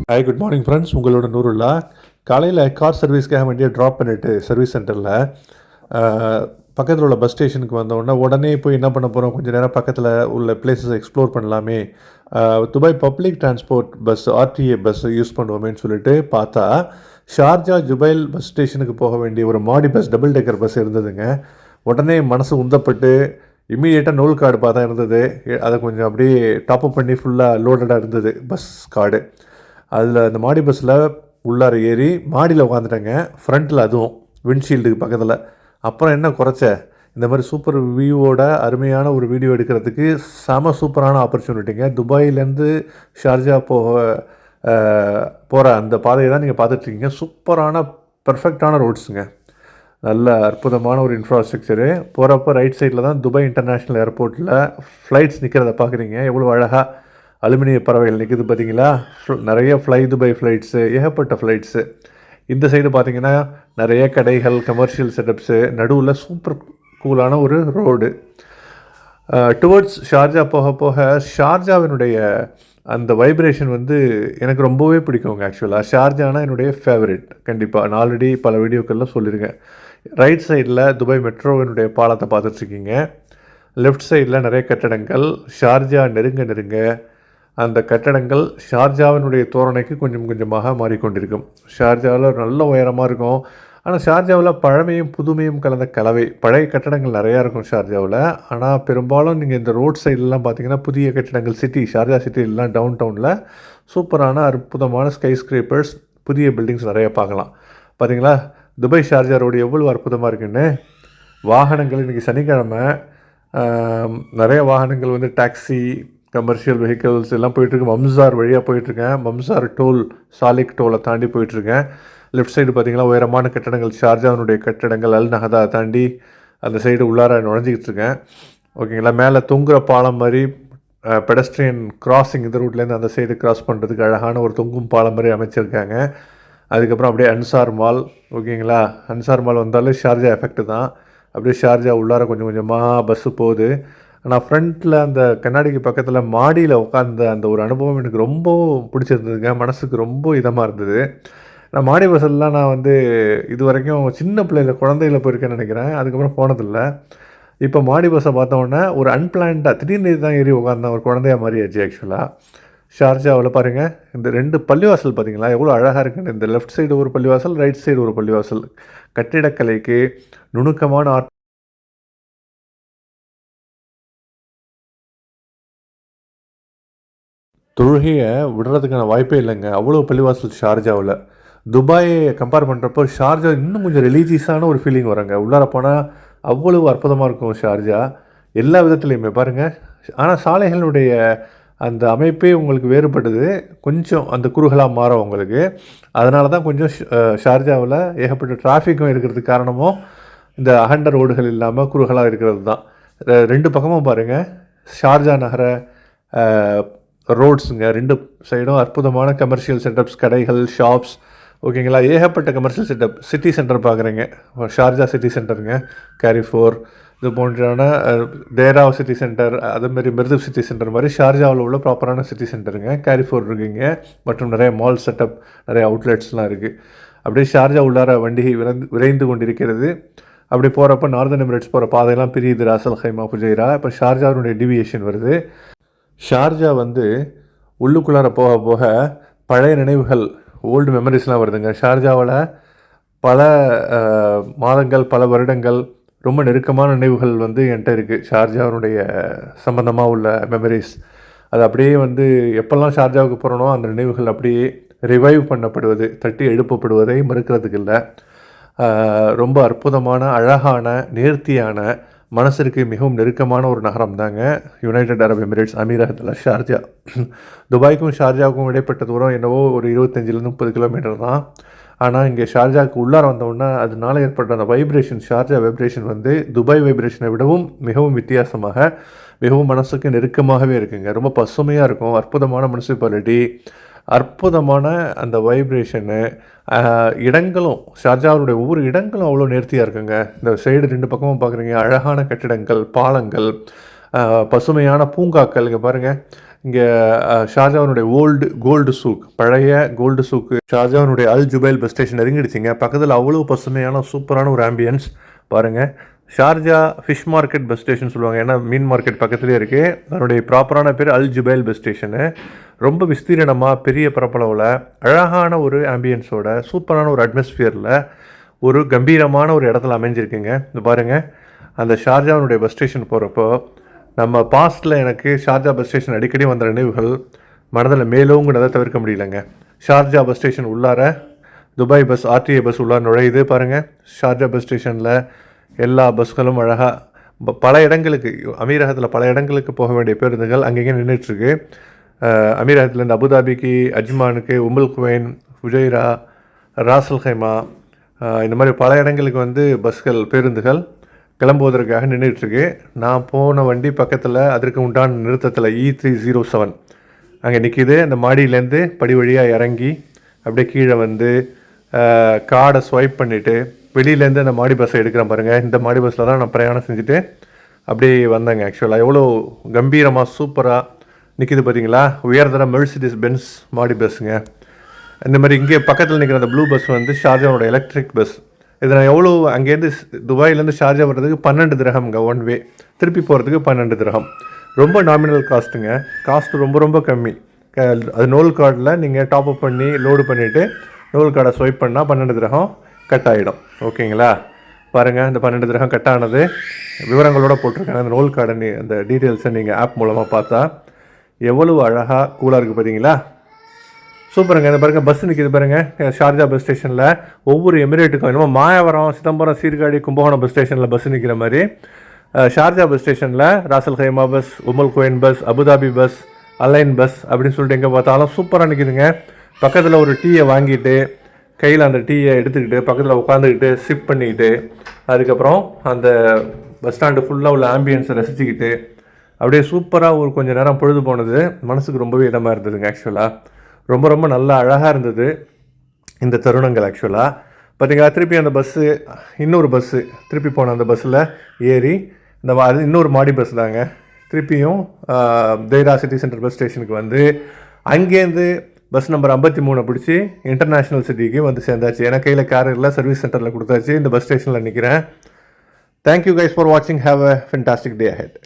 Hi, good morning friends. உங்களோட நூறுல்லா. காலையில் car சர்வீஸ்க்காக வேண்டிய ட்ராப் பண்ணிவிட்டு சர்வீஸ் சென்டரில் பக்கத்தில் உள்ள பஸ் ஸ்டேஷனுக்கு வந்தோடனே உடனே போய் என்ன பண்ண போகிறோம், கொஞ்சம் நேரம் பக்கத்தில் உள்ள பிளேஸஸ் எக்ஸ்ப்ளோர் பண்ணலாமே, Dubai public transport bus RTA bus use பண்ணுவோமேன்னு சொல்லிட்டு பார்த்தா ஷார்ஜா ஜுபைல் பஸ் ஸ்டேஷனுக்கு போக வேண்டிய ஒரு மாடி பஸ், டபுள் டெக்கர் பஸ் இருந்ததுங்க. உடனே மனசு உந்தப்பட்டு இம்மீடியட்டாக நோல் கார்டு பார்த்தா இருந்தது. அதை கொஞ்சம் அப்படியே டாப்அப் பண்ணி ஃபுல்லாக லோடடாக இருந்தது பஸ் கார்டு. அதில் அந்த மாடி பஸ்ஸில் உள்ளார ஏறி மாடியில் உட்காந்துட்டேங்க. ஃப்ரண்ட்டில் அதுவும் விண்ட்ஷீல்டுக்கு பக்கத்தில். அப்புறம் என்ன குறைச்ச, இந்த மாதிரி சூப்பர் வியூவோட அருமையான ஒரு வீடியோ எடுக்கிறதுக்கு செம சூப்பரான ஆப்பர்ச்சுனிட்டிங்க. துபாயிலேருந்து ஷார்ஜா போகிற அந்த பாதையை தான் நீங்கள் பார்த்துட்ருக்கீங்க. சூப்பரான பர்ஃபெக்டான ரோட்ஸுங்க. நல்ல அற்புதமான ஒரு இன்ஃப்ராஸ்ட்ரக்சரு. போகிறப்போ ரைட் சைடில் தான் துபாய் இன்டர்நேஷ்னல் ஏர்போர்ட்டில் ஃப்ளைட்ஸ் நிற்கிறத பார்க்குறீங்க. எவ்வளோ அழகாக அலுமினிய பறவைகள் நிற்குது பார்த்தீங்களா. நிறைய ஃப்ளை துபாய் ஃப்ளைட்ஸு, ஏகப்பட்ட ஃப்ளைட்ஸு. இந்த சைடு பார்த்திங்கன்னா நிறைய கடைகள், கமர்ஷியல் செட்டப்ஸு, நடுவில் சூப்பர் கூலான ஒரு ரோடு. டுவர்ட்ஸ் ஷார்ஜா போக போக ஷார்ஜாவினுடைய அந்த வைப்ரேஷன் எனக்கு ரொம்பவே பிடிக்குங்க. ஆக்சுவலாக ஷார்ஜானா என்னுடைய ஃபேவரெட். கண்டிப்பாக நான் ஆல்ரெடி பல வீடியோக்கள்லாம் சொல்லியிருக்கேன். ரைட் சைடில் துபாய் மெட்ரோவினுடைய பாலத்தை பார்த்துட்ருக்கீங்க. லெஃப்ட் சைடில் நிறைய கட்டடங்கள். ஷார்ஜா நெருங்க அந்த கட்டடங்கள் ஷார்ஜாவினுடைய தோரணைக்கு கொஞ்சம் கொஞ்சமாக மாறிக்கொண்டிருக்கும். ஷார்ஜாவில் ஒரு நல்ல உயரமாக இருக்கும். ஆனால் ஷார்ஜாவில் பழமையும் புதுமையும் கலந்த கலவை. பழைய கட்டடங்கள் நிறையா இருக்கும் ஷார்ஜாவில். ஆனால் பெரும்பாலும் நீங்கள் இந்த ரோட் சைட்லலாம் பார்த்தீங்கன்னா புதிய கட்டடங்கள், ஷார்ஜா சிட்டிலாம் டவுன் டவுனில் சூப்பரான அற்புதமான ஸ்கை ஸ்கிரேப்பர்ஸ், புதிய பில்டிங்ஸ் நிறையா பார்க்கலாம். பார்த்தீங்களா துபாய் ஷார்ஜா ரோடு எவ்வளோ அற்புதமாக இருக்குன்னு. வாகனங்கள் இன்றைக்கி சனிக்கிழமை நிறைய வாகனங்கள் டாக்ஸி, கமர்ஷியல் வெஹிக்கிள்ஸ் எல்லாம் போயிட்டுருக்கு. மம்சார் வழியாக போயிட்டுருக்கேன். மம்சார் டோல், சாலிக் டோலை தாண்டி போயிட்டுருக்கேன். லெஃப்ட் சைடு பார்த்திங்கன்னா உயரமான கட்டடங்கள், ஷார்ஜாவினுடைய கட்டடங்கள், அல் நஹதா தாண்டி அந்த சைடு உள்ளார நுழைஞ்சிக்கிட்டு இருக்கேன். ஓகேங்களா. மேலே தொங்குற பாலம் மாதிரி பெடஸ்ட்ரியன் கிராசிங், இந்த ரூட்லேருந்து அந்த சைடு கிராஸ் பண்ணுறதுக்கு அழகான ஒரு தொங்கும் பாலம் மாதிரி அமைச்சிருக்காங்க. அதுக்கப்புறம் அப்படியே அன்சார் மால். ஓகேங்களா. அன்சார் மால் வந்தாலே ஷார்ஜா எஃபெக்ட் தான். அப்படியே ஷார்ஜா உள்ளார கொஞ்சம் கொஞ்சமாக பஸ்ஸு போகுது. ஆனால் ஃப்ரண்ட்டில் அந்த கண்ணாடிக்கு பக்கத்தில் மாடியில் உட்காந்த அந்த ஒரு அனுபவம் எனக்கு ரொம்ப பிடிச்சிருந்ததுங்க. மனசுக்கு ரொம்ப இதமாக இருந்தது. நான் மாடி பஸ்ஸெல்லாம் நான் இது வரைக்கும் சின்ன பிள்ளையில் குழந்தையில் போயிருக்கேன்னு நினைக்கிறேன். அதுக்கப்புறம் போனதில்லை. இப்போ மாடி பஸ்ஸை பார்த்தோன்னே ஒரு அன்பிளான்டாக திடீர்னு தான் ஏறி உட்காந்தேன். ஒரு குழந்தையாக மாறியாச்சு ஆக்சுவலாக. ஷார்ஜாவில் பாருங்கள், இந்த 2 பள்ளிவாசல் பார்த்தீங்களா எவ்வளோ அழகாக இருக்குன்னு. இந்த லெஃப்ட் சைடு ஒரு பள்ளிவாசல், ரைட் சைடு ஒரு பள்ளிவாசல். கட்டிடக்கலைக்கு நுணுக்கமான தொழுகையை விடுறதுக்கான வாய்ப்பே இல்லைங்க. அவ்வளோ பள்ளிவாசல் ஷார்ஜாவில். துபாயை கம்பேர் பண்ணுறப்போ ஷார்ஜா இன்னும் கொஞ்சம் ரிலீஜியஸான ஒரு ஃபீலிங் வராங்க. உள்ளார போனால் அவ்வளவு அற்புதமாக இருக்கும் ஷார்ஜா எல்லா விதத்துலேயுமே பாருங்கள். ஆனால் சாலைகளுடைய அந்த அமைப்பே உங்களுக்கு வேறுபடுது. கொஞ்சம் அந்த குறுகலாக மாறும் உங்களுக்கு. அதனால தான் கொஞ்சம் ஷார்ஜாவில் ஏகப்பட்ட டிராஃபிக்கும் இருக்கிறதுக்கு காரணமும் இந்த அகண்ட ரோடுகள் இல்லாமல் குறுகலாக இருக்கிறது தான். 2 பக்கமும் பாருங்கள் ஷார்ஜா நகர ரோட்ஸுங்க. 2 சைடும் அற்புதமான கமர்ஷியல் செட்டப்ஸ், கடைகள், ஷாப்ஸ். ஓகேங்களா. ஏகப்பட்ட கமர்ஷியல் செட்டப். சிட்டி சென்டர் பார்க்குறீங்க. ஷார்ஜா சிட்டி சென்டருங்க. கேரிஃபோர் இது போன்றான தேராவ் சிட்டி சென்டர், அதுமாரி மிருது சிட்டி சென்டர் மாதிரி ஷார்ஜாவில் உள்ள ப்ராப்பரான சிட்டி சென்டருங்க. கேரிஃபோர் இருக்குங்க. மற்றும் நிறைய மால் செட்டப், நிறைய அவுட்லெட்ஸ்லாம் இருக்குது. அப்படியே ஷார்ஜா உள்ளார வண்டி விரைந்து கொண்டிருக்கிறது. அப்படி போகிறப்ப நார்தன் எமிரேட்ஸ் போகிற பாதையெல்லாம் பிரியுது. ராசல் ஹைமா, புஜைரா. இப்போ ஷார்ஜாவினுடைய டிவியேஷன் வருது. ஷார்ஜா உள்ளுக்குள்ளார போக போக பழைய நினைவுகள், ஓல்டு மெமரிஸ்லாம் வருதுங்க. ஷார்ஜாவில் பல மாதங்கள், பல வருடங்கள் ரொம்ப நெருக்கமான நினைவுகள் என்கிட்ட இருக்குது. ஷார்ஜாவினுடைய சம்மந்தமாக உள்ள மெமரிஸ். அது அப்படியே எப்போல்லாம் ஷார்ஜாவுக்கு போகிறனோ அந்த நினைவுகள் அப்படியே ரிவைவ் பண்ணப்படுவது, தட்டி எழுப்பப்படுவதை மறுக்கிறதுக்கு இல்லை. ரொம்ப அற்புதமான, அழகான, நேர்த்தியான, மனசிற்கு மிகவும் நெருக்கமான ஒரு நகரம் தாங்க யுனைடெட் அரப் எமிரேட்ஸ், அமீரகத்தில் ஷார்ஜா. துபாய்க்கும் ஷார்ஜாவுக்கும் இடைப்பட்ட தூரம் என்னவோ ஒரு 25 30 கிலோமீட்டர் தான். ஆனால் இங்கே ஷார்ஜாவுக்கு உள்ளார வந்தோடனே அதனால ஏற்பட்ட அந்த வைப்ரேஷன், ஷார்ஜா வைப்ரேஷன் துபாய் வைப்ரேஷனை விடவும் மிகவும் வித்தியாசமாக, மிகவும் மனசுக்கு நெருக்கமாகவே இருக்குங்க. ரொம்ப பசுமையாக இருக்கும். அற்புதமான முனிசிபாலிட்டி, அற்புதமான அந்த வைப்ரேஷனு. இடங்களும், ஷார்ஜாவுடைய ஒவ்வொரு இடங்களும் அவ்வளோ நேர்த்தியாக இருக்குங்க. இந்த சைடு 2 பக்கமும் பார்க்குறீங்க அழகான கட்டிடங்கள், பாலங்கள், பசுமையான பூங்காக்கள். இங்கே பாருங்கள், இங்கே ஷார்ஜாவினுடைய கோல்டு சூக், பழைய கோல்டு சூக்கு, ஷார்ஜாவினுடைய அல் ஜுபைல் பஸ் ஸ்டேஷன் நெருங்கிடுச்சிங்க. பக்கத்தில் அவ்வளோ பசுமையான சூப்பரான ஒரு ஆம்பியன்ஸ் பாருங்கள். Sharjah fish market bus station சொல்லுவாங்க, ஏன்னா மீன் மார்க்கெட் பக்கத்துலேயே இருக்குது. அதனுடைய ப்ராப்பரான பேர் அல் ஜுபைல் பஸ் ஸ்டேஷனு. ரொம்ப விஸ்தீரணமாக பெரிய பரப்பளவில் அழகான ஒரு ஆம்பியன்ஸோட சூப்பரான ஒரு அட்மாஸ்பியரில் ஒரு கம்பீரமான ஒரு இடத்துல அமைஞ்சிருக்குங்க. இது பாருங்கள், அந்த ஷார்ஜாவினுடைய பஸ் ஸ்டேஷன் போகிறப்போ நம்ம பாஸ்ட்டில் எனக்கு ஷார்ஜா பஸ் ஸ்டேஷன் அடிக்கடி வந்த நினைவுகள் மனதில் மேலோங்குனதை தவிர்க்க முடியலங்க. ஷார்ஜா பஸ் ஸ்டேஷன் உள்ளார துபாய் பஸ், ஆர்டிஏ பஸ் உள்ளார நுழையுது பாருங்கள். ஷார்ஜா பஸ் ஸ்டேஷனில் எல்லா பஸ்களும் அழகாக பல இடங்களுக்கு, அமீரகத்தில் பல இடங்களுக்கு போக வேண்டிய பேருந்துகள் அங்கங்கே நின்றுட்டுருக்கு. அமீரகத்துலேருந்து அபுதாபிக்கு, அஜ்மானுக்கு, உமுல் குவைன், ஃபுஜைரா, ராசல் ஹைமா, இந்த மாதிரி பல இடங்களுக்கு பஸ்கள், பேருந்துகள் கிளம்புவதற்காக நின்றுட்டுருக்கு. நான் போன வண்டி பக்கத்தில் அதற்கு உண்டான நிறுத்தத்தில் E307 அங்கே நிற்கிது. அந்த மாடியிலேருந்து படி வழியாக இறங்கி அப்படியே கீழே கார்டை ஸ்வைப் பண்ணிவிட்டு வெளியிலேருந்து அந்த மாடி பஸ்ஸை எடுக்கிறேன் பாருங்கள். இந்த மாடி பஸ்ஸில் தான் நான் பிரயாணம் செஞ்சுட்டு அப்படியே வந்தேங்க. ஆக்சுவலாக எவ்வளோ கம்பீரமாக சூப்பராக நிற்கிது பார்த்தீங்களா. உயர்தர மெர்சிடிஸ் பென்ஸ் மாடி பஸ்ஸுங்க. இந்த மாதிரி இங்கே பக்கத்தில் நிற்கிற அந்த ப்ளூ பஸ் ஷார்ஜாவோட எலக்ட்ரிக் பஸ். இது நான் எவ்வளோ அங்கேருந்து துபாயிலேருந்து ஷார்ஜா வர்றதுக்கு 12 திரஹம்ங்க ஒன் வே, திருப்பி போகிறதுக்கு 12 திரஹம். ரொம்ப நாமினல் காஸ்ட்டுங்க. காஸ்ட்டு ரொம்ப ரொம்ப கம்மி. அது நோல் கார்டில் நீங்கள் டாப் அப் பண்ணி லோடு பண்ணிவிட்டு நோல் கார்டை ஸ்வைப் பண்ணால் 12 திரஹம் கட் ஆகிடும். ஓகேங்களா. பாருங்கள், இந்த 12 திரஹம் கட் ஆனது விவரங்களோடு போட்டிருக்காங்க. அந்த நோல் கார்டை அந்த டீட்டெயில்ஸை நீங்கள் ஆப் மூலமாக பார்த்தா எவ்வளவு அழகாக கூலாக இருக்குது பார்த்தீங்களா. சூப்பருங்க. இந்த பாருங்கள் பஸ் நிற்கிது பாருங்கள். ஷார்ஜா பஸ் ஸ்டேஷனில் ஒவ்வொரு எமிரேட்டுக்கும் என்னமோ மாயவரம், சிதம்பரம், சீர்காழி, கும்பகோணம் பஸ் ஸ்டேஷனில் பஸ் நிற்கிற மாதிரி ஷார்ஜா பஸ் ஸ்டேஷனில் Ras al Khaimah bus, Umm al Quwain bus, Abu Dhabi bus, Al Ain bus அப்படின்னு சொல்லிட்டு எங்கே பார்த்தாலும் சூப்பராக நிற்கிதுங்க. பக்கத்தில் ஒரு டீயை வாங்கிட்டு கையில் அந்த டீயை எடுத்துக்கிட்டு பக்கத்தில் உட்காந்துக்கிட்டு சிப் பண்ணிக்கிட்டு அதுக்கப்புறம் அந்த பஸ் ஸ்டாண்டு ஃபுல்லாக உள்ள ஆம்பியன்ஸை ரசிச்சுக்கிட்டு அப்படியே சூப்பராக ஒரு கொஞ்சம் நேரம் பொழுது போனது. மனசுக்கு ரொம்பவே இடமாக இருந்ததுங்க. ஆக்சுவலாக ரொம்ப ரொம்ப நல்லா அழகாக இருந்தது இந்த தருணங்கள். ஆக்சுவலாக பார்த்தீங்களா, திருப்பி அந்த பஸ்ஸு, இன்னொரு பஸ்ஸு திருப்பி போன அந்த பஸ்ஸில் ஏறி அது இன்னொரு மாடி பஸ் தாங்க. திருப்பியும் தேரா சிட்டி சென்டர் பஸ் ஸ்டேஷனுக்கு அங்கேருந்து பஸ் நம்பர் 53 பிடிச்சி இன்டர்நேஷ்னல் சிட்டிக்கு சேர்ந்தாச்சு. ஏன்னா கையில் கார் இல்லை, சர்வீஸ் சென்டரில் கொடுத்தாச்சு. இந்த பஸ் ஸ்டேஷனில் நிற்கிறேன். தேங்க்யூ கைஸ் ஃபார் வாட்சிங். Have a fantastic day ahead.